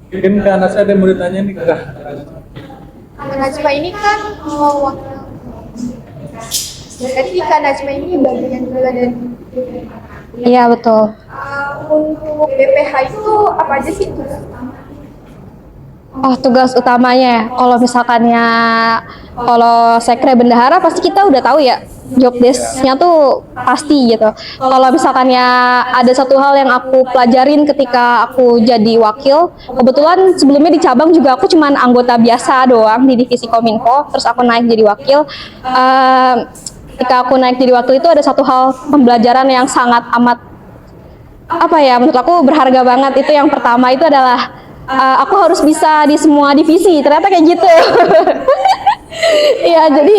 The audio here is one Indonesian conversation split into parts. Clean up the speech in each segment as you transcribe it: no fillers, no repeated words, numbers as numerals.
Mungkin Kak Nasya ada yang mau ditanya nih Kak. Kak Najma ini kan wakil. Jadi Kak Najma ini bagian juga dari Iya betul. untuk BPH itu apa aja sih? Oh, tugas utamanya ya. Kalau misalkannya kalau sekre bendahara pasti kita udah tahu ya. Job desk-nya tuh pasti gitu. Kalau misalkannya ada satu hal yang aku pelajarin ketika aku jadi wakil, kebetulan sebelumnya di cabang juga aku cuman anggota biasa doang di divisi Kominfo, terus aku naik jadi wakil. Ketika aku naik jadi wakil itu ada satu hal pembelajaran yang sangat amat apa ya, menurut aku berharga banget. Itu yang pertama itu adalah aku harus bisa di semua divisi, ternyata kayak gitu. Iya, jadi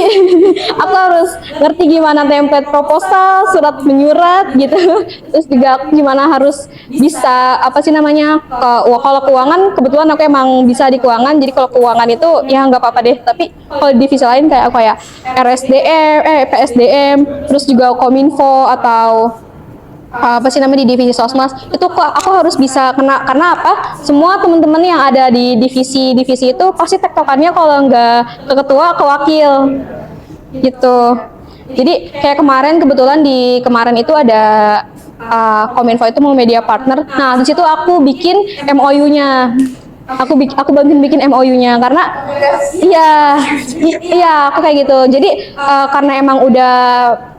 aku harus ngerti gimana template proposal, surat menyurat gitu. Terus juga gimana harus bisa apa sih namanya, kalau keuangan kebetulan aku emang bisa di keuangan, jadi kalau keuangan itu ya nggak apa-apa deh. Tapi kalau di divisi lain kayak apa ya, RSDM, PSDM, terus juga Kominfo atau apa sih namanya di divisi sosmas itu kok aku harus bisa kena, karena apa, semua teman-teman yang ada di divisi itu pasti tektokannya kalau nggak ke ketua ke wakil gitu. Jadi kayak kemarin kebetulan di kemarin itu ada Kominfo itu mau media partner, nah di situ aku bikin MOU-nya. Aku bantuin bikin MOU-nya karena iya aku kayak gitu. Jadi karena emang udah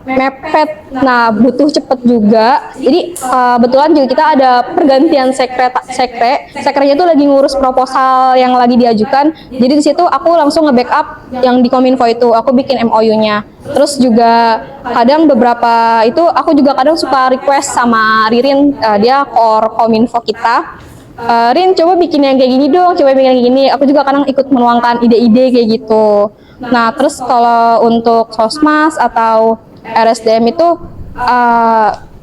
mepet, nah butuh cepet juga. Jadi kebetulan juga kita ada pergantian sekrenya itu lagi ngurus proposal yang lagi diajukan. Jadi di situ aku langsung nge-backup yang di Kominfo itu, aku bikin MOU-nya. Terus juga kadang beberapa itu aku juga kadang suka request sama Ririn, dia core Kominfo kita. Rin, coba bikin yang kayak gini dong, coba bikin yang kayak gini. Aku juga kadang ikut menuangkan ide-ide kayak gitu. Nah, terus kalau untuk sosmas atau RSDM itu,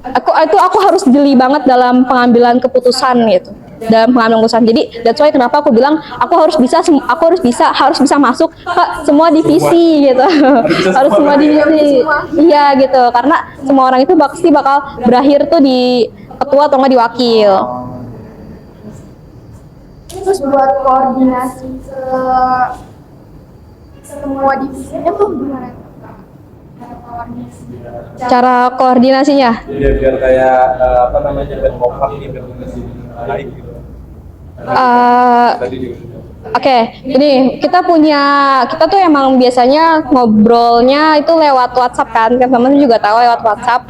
aku harus jeli banget dalam pengambilan keputusan gitu. Dalam pengambilan keputusan. Jadi that's why kenapa aku bilang aku harus bisa masuk ke semua divisi gitu. Harus semua divisi. Iya gitu. Karena semua orang itu pasti bakal berakhir tuh di ketua atau nggak di wakil. Terus buat koordinasi ke semua divisinya tuh gimana? Cara koordinasinya? Jadi biar kayak apa namanya, biar kompak nih, biar lebih baik gitu. Tadi juga. Oke, ini kita tuh emang biasanya ngobrolnya itu lewat WhatsApp kan teman-teman juga tahu lewat WhatsApp.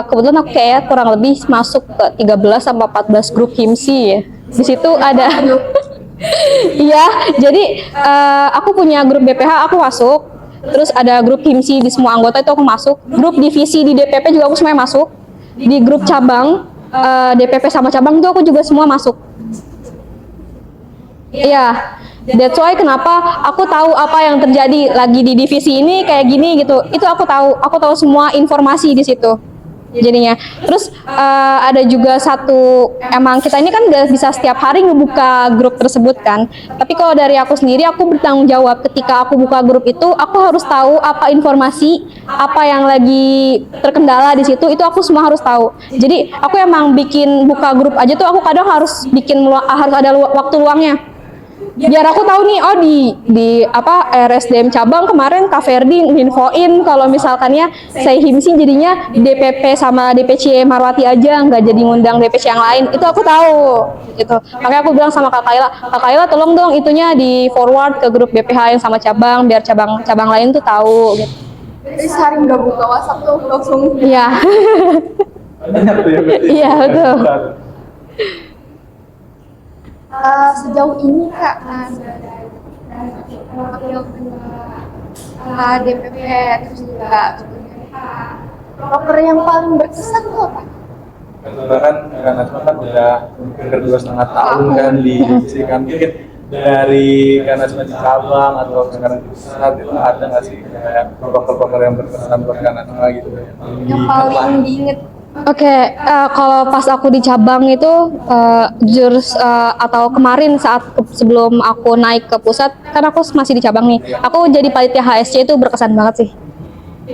Kebetulan aku kayak kurang lebih masuk ke 13 sampai 14 grup HIMSI ya. Di situ ada iya, jadi aku punya grup BPH aku masuk, terus ada grup HIMSI di semua anggota itu aku masuk, grup divisi di DPP juga aku semuanya masuk, di grup cabang DPP sama cabang itu aku juga semua masuk. Iya, that's why kenapa aku tahu apa yang terjadi lagi di divisi ini kayak gini gitu. Itu aku tahu semua informasi di situ. Jadinya, terus ada juga satu, emang kita ini kan nggak bisa setiap hari ngebuka grup tersebut kan. Tapi kalau dari aku sendiri, aku bertanggung jawab ketika aku buka grup itu, aku harus tahu apa informasi, apa yang lagi terkendala di situ, itu aku semua harus tahu. Jadi aku emang bikin buka grup aja tuh, aku kadang harus harus ada waktu luangnya. Biar aku tahu nih, oh di apa RSDM cabang kemarin Kak Ferdi nginfoin kalau misalkannya saya HIMSI jadinya DPP sama DPC Marwati aja, nggak jadi ngundang DPC yang lain. Itu aku tahu gitu. Makanya aku bilang sama Kak Kaila tolong dong itunya di forward ke grup BPH yang sama cabang biar cabang lain tuh tahu gitu. Jadi sehari nggak buka WhatsApp tuh langsung. Iya. Banyak tuh ya berarti. Iya, betul. Sejauh ini Kak, wakil DPP terus juga proker yang paling berkesan tuh apa? Karena kan Kak Najma kan udah hampir 2,5 tahun kan di divisi kan, mungkin dari Kak Najma di cabang atau sekarang di pusat itu ada nggak sih kayak proker-proker yang berkesan buat Kak Najma gitu Yang paling diinget? Oke, kalau pas aku di cabang itu atau kemarin saat sebelum aku naik ke pusat, kan aku masih di cabang nih. Aku jadi panitia HSC itu berkesan banget sih.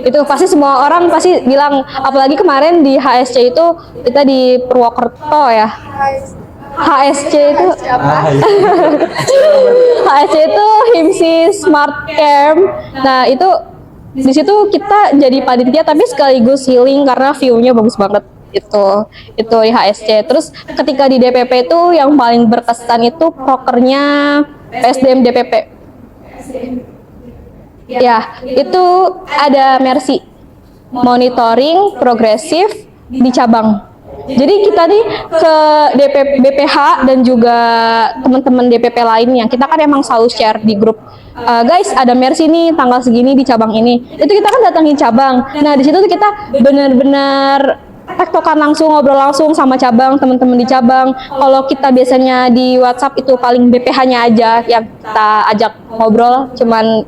Itu pasti semua orang pasti bilang, apalagi kemarin di HSC itu kita di Purwokerto ya. HSC itu Ah, iya. HSC itu Himsi Smart Camp. Nah, itu di situ kita jadi panitia tapi sekaligus healing karena view-nya bagus banget. Itu di HSC. Terus ketika di DPP itu yang paling berkesan itu prokernya PSDM DPP. Ya, itu ada Mercy, monitoring progresif di cabang. Jadi kita nih ke BPH dan juga teman-teman DPP lainnya, kita kan emang selalu share di grup. Guys, ada Mercy nih tanggal segini di cabang ini. Itu kita kan datangin cabang. Nah, di situ tuh kita benar-benar tektokan langsung, ngobrol langsung sama cabang, teman-teman di cabang. Kalau kita biasanya di WhatsApp itu paling BPH-nya aja yang kita ajak ngobrol, cuman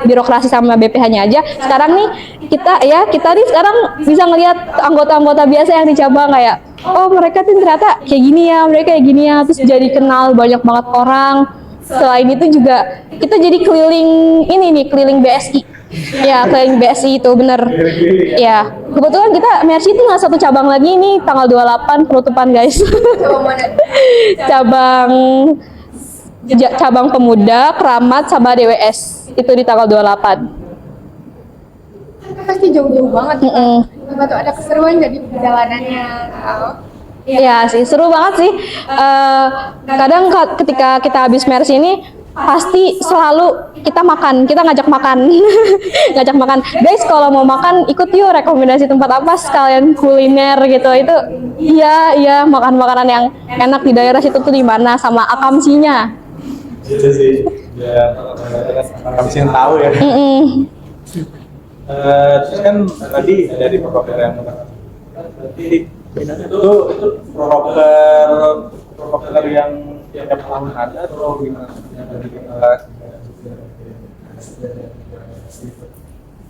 birokrasi sama BPH-nya aja. Sekarang nih kita nih sekarang bisa ngelihat anggota-anggota biasa yang di cabang kayak, oh mereka tuh ternyata kayak gini ya, mereka kayak gini ya, terus jadi kenal banyak banget orang. Selain itu juga kita jadi keliling BSI. Ya, keliling BSI itu bener. Ya, kebetulan kita Mercy itu nggak satu cabang lagi nih, tanggal 28 penutupan guys. cabang pemuda, Keramat sama DWS itu di tanggal 28. Pasti jauh-jauh banget. Coba tuh ada keseruan jadi perjalanannya. Iya sih, seru banget sih. Kadang ketika kita habis Mercy ini pasti selalu kita ngajak makan. Ngajak makan. Guys, kalau mau makan ikut yuk, rekomendasi tempat apa sekalian kuliner gitu. Itu iya makan makanan yang enak di daerah situ tuh di mana sama akamsinya. Itu sih. Ya, kami sih yang tahu ya. Terus kan tadi dari proker yang itu proker yang tiap tahun ada atau gimana?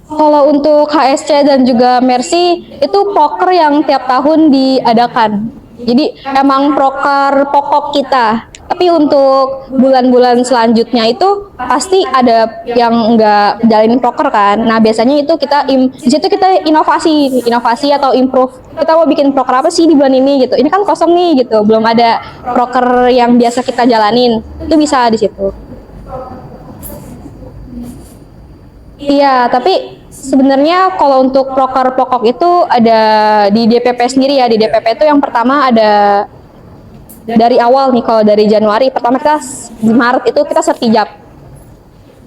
Kalau untuk HSC dan juga Mercy itu proker yang tiap tahun diadakan. Jadi emang proker pokok kita. Tapi untuk bulan-bulan selanjutnya itu pasti ada yang nggak jalanin proker kan. Nah biasanya itu di situ kita inovasi atau improve. Kita mau bikin proker apa sih di bulan ini gitu. Ini kan kosong nih gitu, belum ada proker yang biasa kita jalanin. Itu bisa di situ. Iya, tapi sebenarnya kalau untuk proker pokok itu ada di DPP sendiri ya. Di DPP itu yang pertama ada dari awal nih, kalau dari Januari pertama kita di Maret itu kita sertijab.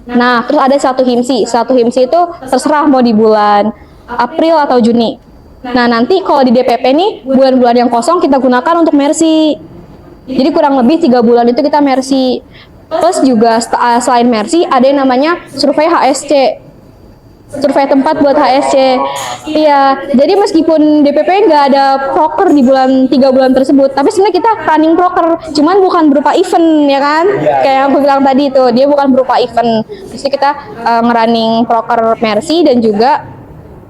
Nah, terus ada satu himsi itu terserah mau di bulan April atau Juni. Nah, nanti kalau di DPP nih bulan-bulan yang kosong kita gunakan untuk Mercy. Jadi kurang lebih 3 bulan itu kita Mercy. Plus juga selain Mercy ada yang namanya survei HSC. Survei tempat buat HSC. Iya, jadi meskipun DPP nggak ada proker di 3 bulan tersebut, tapi sebenarnya kita running proker, cuman bukan berupa event ya kan? Kayak yang aku bilang tadi itu, dia bukan berupa event. Jadi kita ngerunning proker Mercy dan juga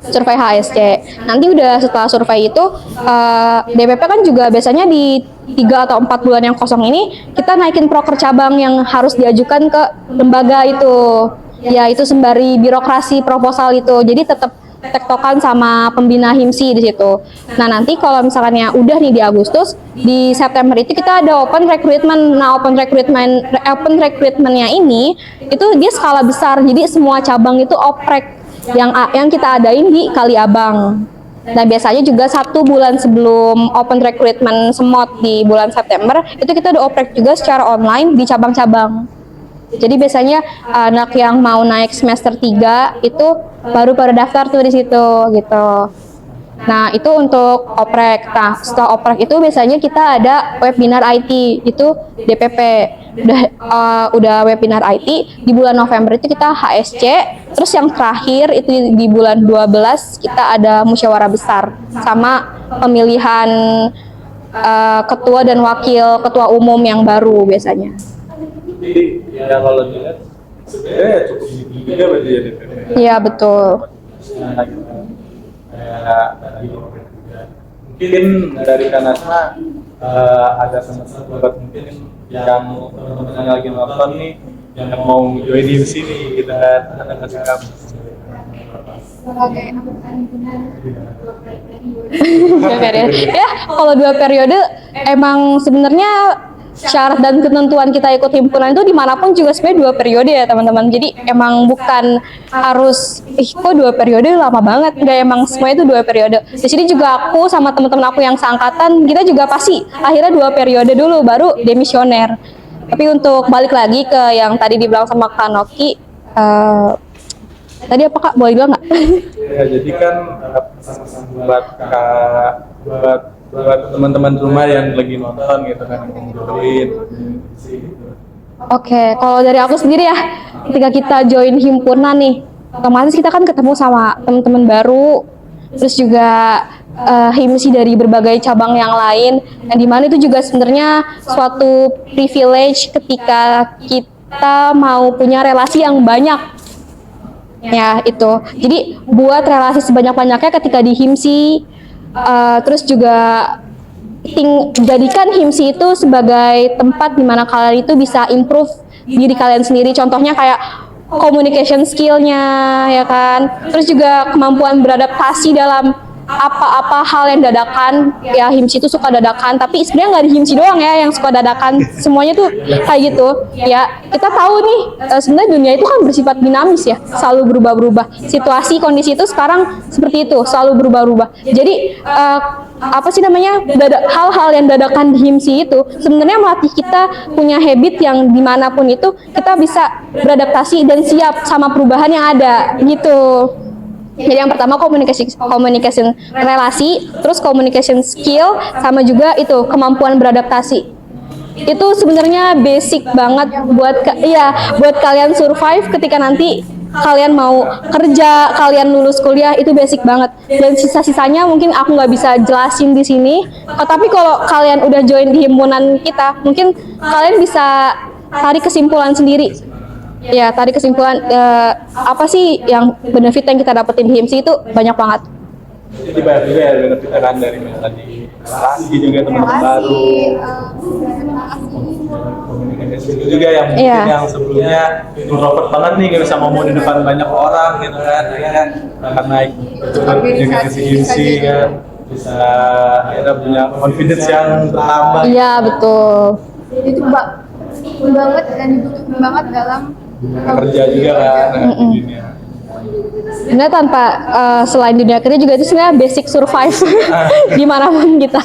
survei HSC. Nanti udah setelah survei itu DPP kan juga biasanya di 3 atau 4 bulan yang kosong ini kita naikin proker cabang yang harus diajukan ke lembaga itu. Ya itu sembari birokrasi proposal itu, jadi tetap tektokan sama pembina himsi di situ. Nah nanti kalau misalnya udah nih di Agustus, di September itu kita ada open recruitment. Nah open recruitmentnya ini itu dia skala besar, jadi semua cabang itu oprek yang kita adain di Kaliabang. Nah biasanya juga 1 bulan sebelum open recruitment semot di bulan September itu kita udah oprek juga secara online di cabang-cabang. Jadi biasanya anak yang mau naik semester 3 itu baru pada daftar tuh di situ gitu. Nah, itu untuk oprek. Nah, setelah oprek itu biasanya kita ada webinar IT, itu DPP. Udah webinar IT di bulan November itu kita HSC, terus yang terakhir itu di bulan 12 kita ada musyawarah besar sama pemilihan ketua dan wakil ketua umum yang baru biasanya. Jadi ya kalau dilihat sebenarnya cukup juga berarti ya DPP. Iya betul. Mungkin dari Kanasma ada tempat mungkin yang teman-teman lagi nonton nih yang mau join di sini kita akan kasih kamu. sebagai anggota himpunan Dua periode. Ya, kalau 2 periode emang sebenarnya syarat dan ketentuan kita ikut himpunan itu dimanapun juga sebenarnya 2 periode ya teman-teman. Jadi emang bukan harus kok 2 periode lama banget, nggak, emang semuanya itu 2 periode. Di sini juga aku sama teman-teman aku yang seangkatan kita juga pasti akhirnya 2 periode dulu baru demisioner. Tapi untuk balik lagi ke yang tadi dibilang sama Kak Noki, tadi apa Kak, boleh bilang nggak? Ya, jadi kan pesan-pesan buat teman-teman rumah yang lagi nonton gitu kan, yang ngobrolin gitu. Oke, kalau dari aku sendiri ya, ketika kita join himpunan nih, otomatis kita kan ketemu sama teman-teman baru, terus juga himsi dari berbagai cabang yang lain, yang dimana itu juga sebenarnya suatu privilege ketika kita mau punya relasi yang banyak. Ya itu, jadi buat relasi sebanyak-banyaknya ketika di himsi, terus juga jadikan himsi itu sebagai tempat di mana kalian itu bisa improve diri kalian sendiri. Contohnya kayak communication skill-nya, ya kan. Terus juga kemampuan beradaptasi dalam apa-apa hal yang dadakan. Ya himsi itu suka dadakan, tapi sebenarnya nggak di himsi doang ya yang suka dadakan. Semuanya tuh kayak gitu. Ya kita tahu nih sebenarnya dunia itu kan bersifat dinamis ya, selalu berubah-berubah. Situasi kondisi itu sekarang seperti itu, selalu berubah-ubah. Jadi apa sih namanya, hal-hal yang dadakan di himsi itu sebenarnya melatih kita punya habit yang dimanapun itu kita bisa beradaptasi dan siap sama perubahan yang ada gitu. Jadi yang pertama communication relasi, terus communication skill, sama juga itu kemampuan beradaptasi. Itu sebenarnya basic banget buat kalian survive ketika nanti kalian mau kerja, kalian lulus kuliah, itu basic banget. Dan sisa-sisanya mungkin aku nggak bisa jelasin di sini. Tapi kalau kalian udah join di himpunan kita, mungkin kalian bisa tarik kesimpulan sendiri. Ya, tarik kesimpulan apa sih yang benefit yang kita dapetin di himsi itu banyak banget. Jadi banyak juga ya benefitnya kan dari tadi relasi juga teman-teman baru. Komunikasi itu juga yang mungkin yang sebelumnya introvert banget nih, nggak bisa ngomong di depan banyak orang gitu kan, ya kan, karena ikut komunikasi himsi kan bisa akhirnya punya confidence yang bertambah. Iya betul. Itu banget dan dibutuhkan banget dalam kerja juga kan di dunia. Sebenarnya tanpa selain dunia kerja juga itu sebenarnya basic survive dimanapun kita.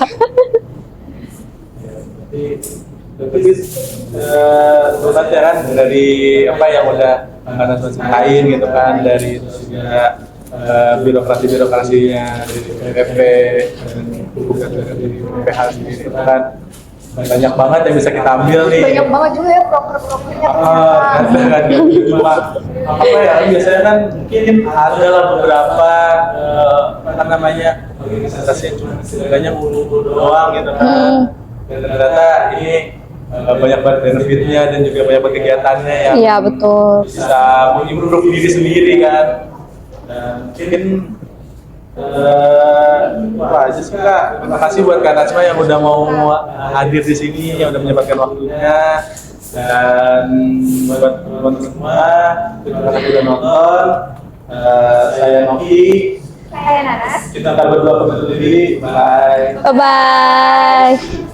Tapi terus aja kan dari apa yang udah karena lain gitu kan, dari juga birokrasinya dari PPP dan bukan dari PPH sendiri itu kan banyak banget yang bisa kita ambil nih. banyak banget juga ya proker-prokernya Kan cuma apa ya, biasanya kan mungkin ada lah beberapa apa namanya organisasi yang cuma istilahnya ngulu doang gitu kan. Dan ternyata ini banyak banget benefitnya dan juga banyak banget kegiatannya yang Iya betul. bisa mengimprove diri sendiri kan. Dan mungkin apa aja sih Kak, terima kasih buat Kak Najma yang udah mau hadir di sini, yang udah menyempatkan waktunya. Dan buat teman-teman semua, terima kasih sudah nonton. Saya Noki, saya Nanas. kita akan berdua pamit diri. Bye. Bye bye.